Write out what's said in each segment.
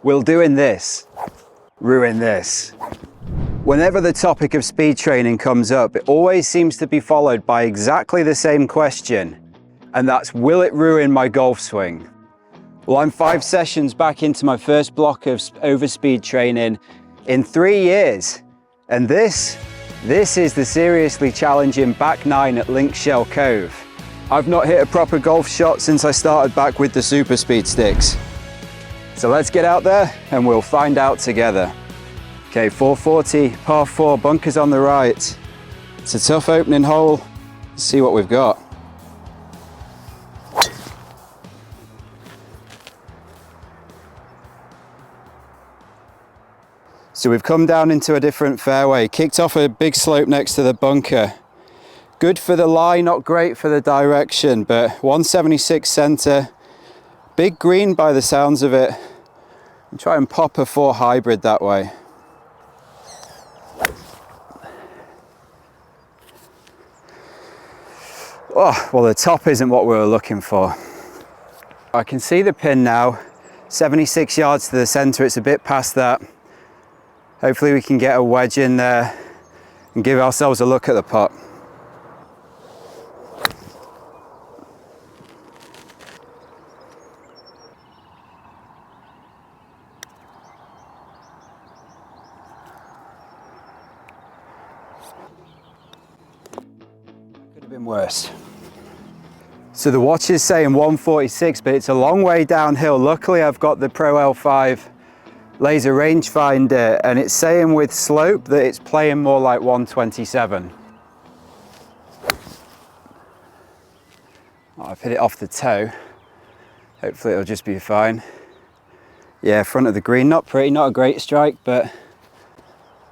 Will doing this ruin this? Whenever the topic of speed training comes up, it always seems to be followed by exactly the same question, and that's, will it ruin my golf swing? Well, I'm 5 sessions back into my first block of overspeed training in 3 years, and this is the seriously challenging back 9 at Links Shell Cove. I've not hit a proper golf shot since I started back with the super speed sticks. So let's get out there and we'll find out together. Okay, 440, par 4, bunkers on the right. It's a tough opening hole. Let's see what we've got. So we've come down into a different fairway, kicked off a big slope next to the bunker. Good for the lie, not great for the direction, but 176 center. Big green by the sounds of it. And try and pop a 4 hybrid that way. Oh, well, the top isn't what we were looking for. I can see the pin now, 76 yards to the center. It's a bit past that. Hopefully we can get a wedge in there and give ourselves a look at the putt. Could have been worse. So the watch is saying 146, but it's a long way downhill. Luckily I've got the Pro L5 laser rangefinder, and it's saying with slope that it's playing more like 127. Oh, I've hit it off the toe. Hopefully it'll just be fine. Yeah, front of the green, not pretty, not a great strike, but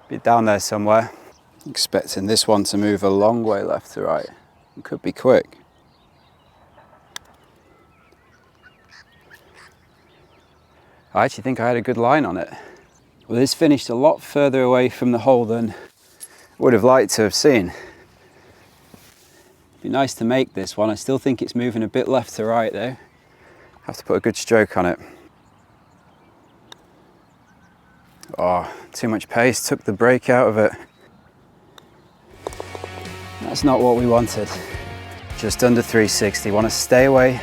be down there somewhere. Expecting this one to move a long way left to right. It could be quick. I actually think I had a good line on it. Well, this finished a lot further away from the hole than I would have liked to have seen. It'd be nice to make this one. I still think it's moving a bit left to right though. Have to put a good stroke on it. Oh, too much pace, took the break out of it. That's not what we wanted. Just under 360, want to stay away.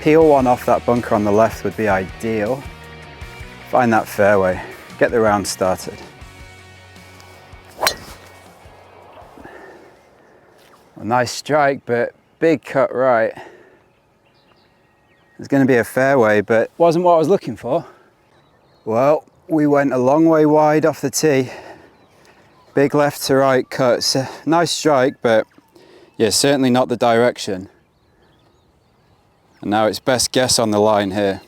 Peel one off that bunker on the left would be ideal. Find that fairway, get the round started. A nice strike, but big cut right. There's going to be a fairway, but wasn't what I was looking for. Well, we went a long way wide off the tee. Big left to right cut. It's a nice strike, but yeah, certainly not the direction. And now it's best guess on the line here.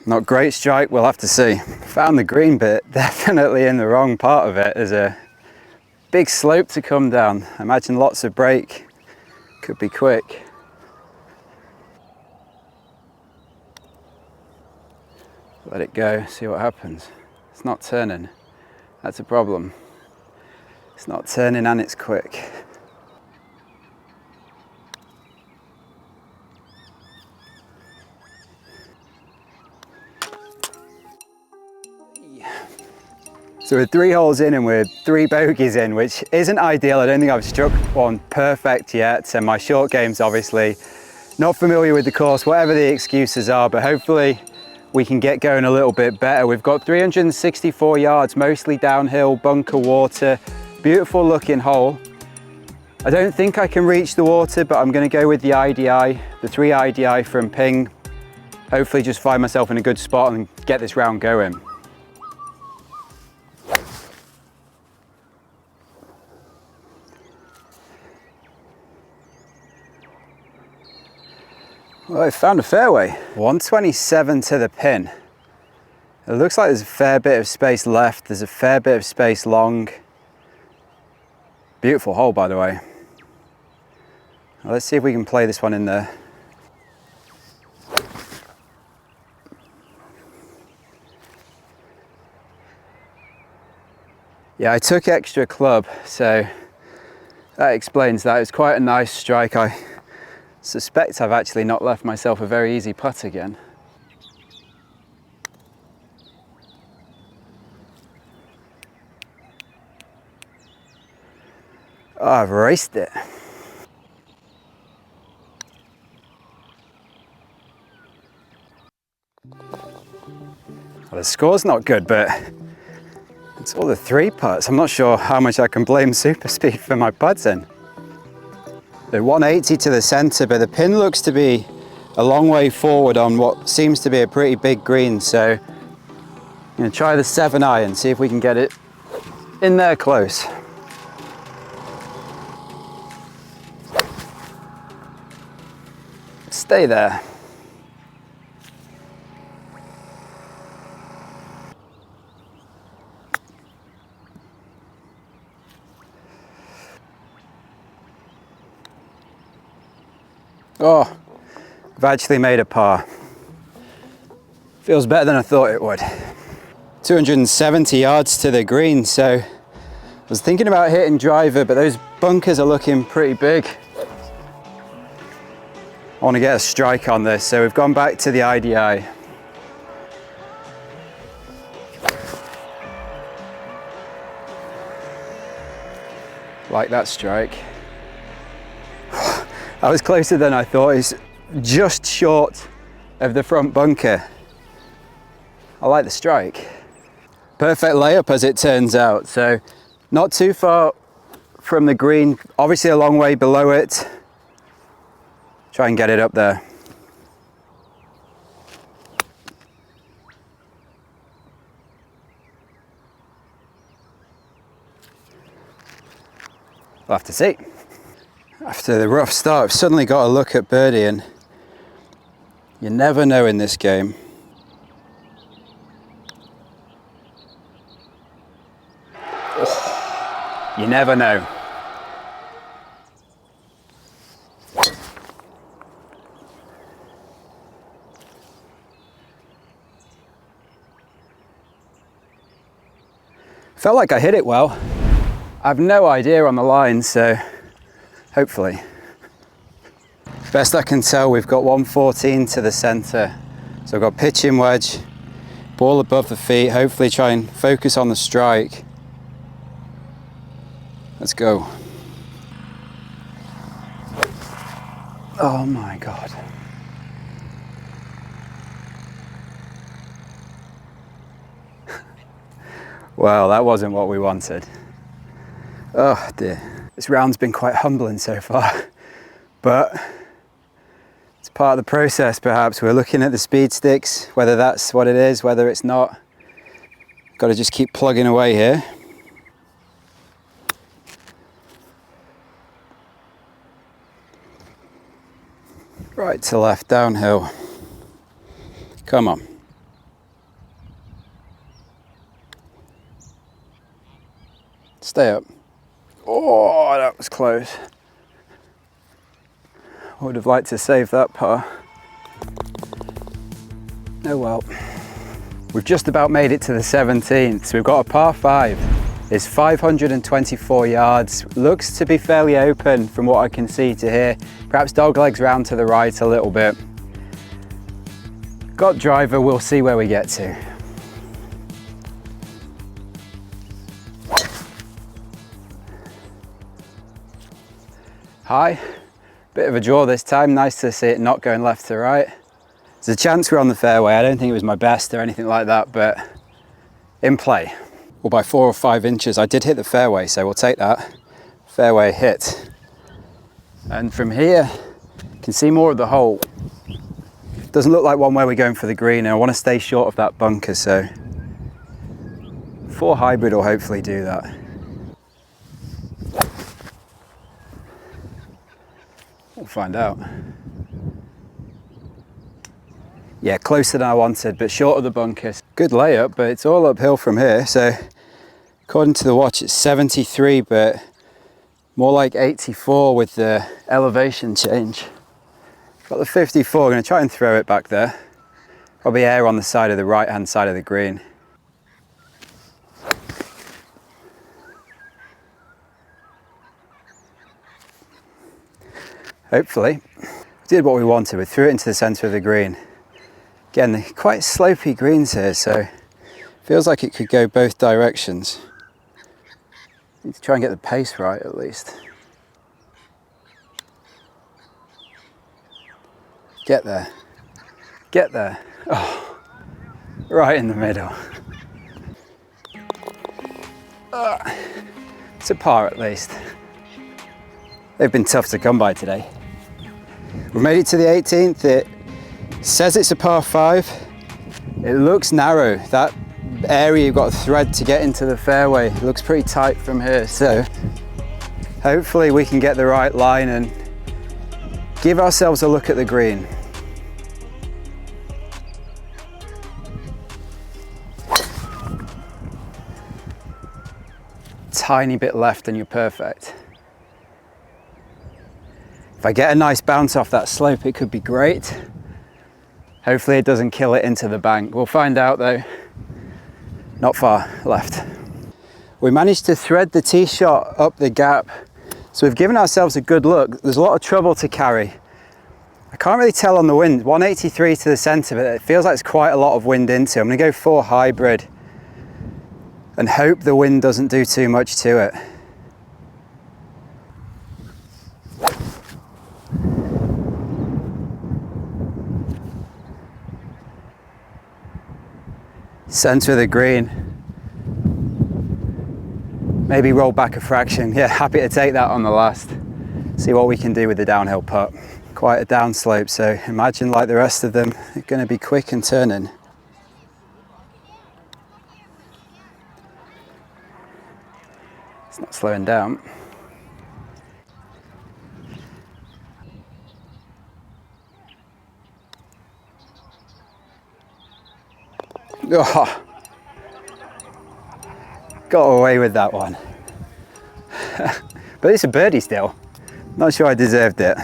Not great strike, we'll have to see. Found the green bit, definitely in the wrong part of it. There's a big slope to come down. I imagine lots of break, could be quick. Let it go, see what happens. It's not turning, that's a problem. It's not turning and it's quick. So we're 3 holes in and we're 3 bogeys in, which isn't ideal. I don't think I've struck one perfect yet. And my short game's obviously not familiar with the course, whatever the excuses are, but hopefully we can get going a little bit better. We've got 364 yards, mostly downhill, bunker water, beautiful looking hole. I don't think I can reach the water, but I'm gonna go with the IDI, the 3 IDI from ping. Hopefully just find myself in a good spot and get this round going. Well, I found a fairway, 127 to the pin. It looks like there's a fair bit of space left, there's a fair bit of space long. Beautiful hole, by the way. Well, let's see if we can play this one in there. Yeah, I took extra club, so That explains that. It's quite a nice strike. I suspect I've actually not left myself a very easy putt again. Oh, I've raced it. Well, the score's not good, but it's all the 3 putts. I'm not sure how much I can blame super speed for my putting. They're 180 to the centre, but the pin looks to be a long way forward on what seems to be a pretty big green. So I'm going to try the 7-iron, see if we can get it in there close. Stay there. Oh, I've actually made a par. Feels better than I thought it would. 270 yards to the green, so I was thinking about hitting driver, but those bunkers are looking pretty big. I want to get a strike on this, so we've gone back to the IDI. Like that strike. That was closer than I thought. It's just short of the front bunker. I like the strike. Perfect layup as it turns out, so not too far from the green, obviously a long way below it. Try and get it up there. We'll have to see. After the rough start, I've suddenly got a look at birdie, and you never know in this game. Oh, you never know. Felt like I hit it well. I've no idea on the line, so hopefully. Best I can tell, we've got 114 to the centre. So I've got pitching wedge, ball above the feet, hopefully try and focus on the strike. Let's go. Oh my God. Well, that wasn't what we wanted. Oh dear. This round's been quite humbling so far, but it's part of the process perhaps. We're looking at the speed sticks, whether that's what it is, whether it's not. Got to just keep plugging away here. Right to left, downhill. Come on. Stay up. Oh, that was close. I would have liked to save that par. Oh well. We've just about made it to the 17th. So we've got a par 5. It's 524 yards. Looks to be fairly open from what I can see to here. Perhaps doglegs round to the right a little bit. Got driver, we'll see where we get to. High, bit of a draw this time. Nice to see it not going left to right. There's a chance we're on the fairway. I don't think it was my best or anything like that, but in play. Well, by 4 or 5 inches, I did hit the fairway, so we'll take that. Fairway hit. And from here, you can see more of the hole. Doesn't look like one where we're going for the green, and I want to stay short of that bunker, so 4 hybrid will hopefully do that. We'll find out. Yeah, closer than I wanted, but short of the bunkers. Good layup, but it's all uphill from here. So according to the watch, it's 73, but more like 84 with the elevation change. Got the 54, I'm gonna try and throw it back there. Probably air on the side of the right-hand side of the green. Hopefully. We did what we wanted, we threw it into the centre of the green. Again, they're quite slopey greens here, so feels like it could go both directions. Need to try and get the pace right at least. Get there. Get there. Oh, right in the middle. It's a par at least. They've been tough to come by today. We've made it to the 18th. It says it's a par 5. It looks narrow. That area you've got a thread to get into the fairway. It looks pretty tight from here. So hopefully we can get the right line and give ourselves a look at the green. Tiny bit left and you're perfect. If I get a nice bounce off that slope, it could be great. Hopefully it doesn't kill it into the bank. We'll find out though. Not far left. We managed to thread the tee shot up the gap. So we've given ourselves a good look. There's a lot of trouble to carry. I can't really tell on the wind. 183 to the centre, but it feels like it's quite a lot of wind into. I'm gonna go 4 hybrid and hope the wind doesn't do too much to it. Centre of the green. Maybe roll back a fraction. Yeah, happy to take that on the last. See what we can do with the downhill putt. Quite a downslope, so imagine like the rest of them, they're going to be quick and turning. It's not slowing down. Oh, got away with that one. But it's a birdie still. Not sure I deserved it.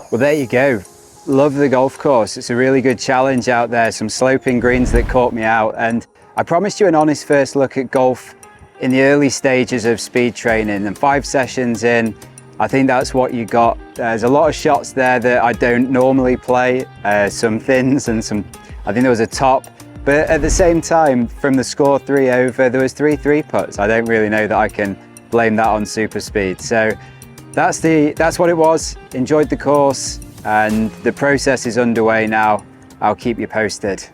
Well, there you go. Love the golf course. It's a really good challenge out there. Some sloping greens that caught me out. And I promised you an honest first look at golf in the early stages of speed training. And 5 sessions in, I think that's what you got. There's a lot of shots there that I don't normally play. Some thins and some, I think there was a top. But at the same time, from the score 3 over, there was 3 3-putts. I don't really know that I can blame that on super speed. So that's what it was. Enjoyed the course and the process is underway now. I'll keep you posted.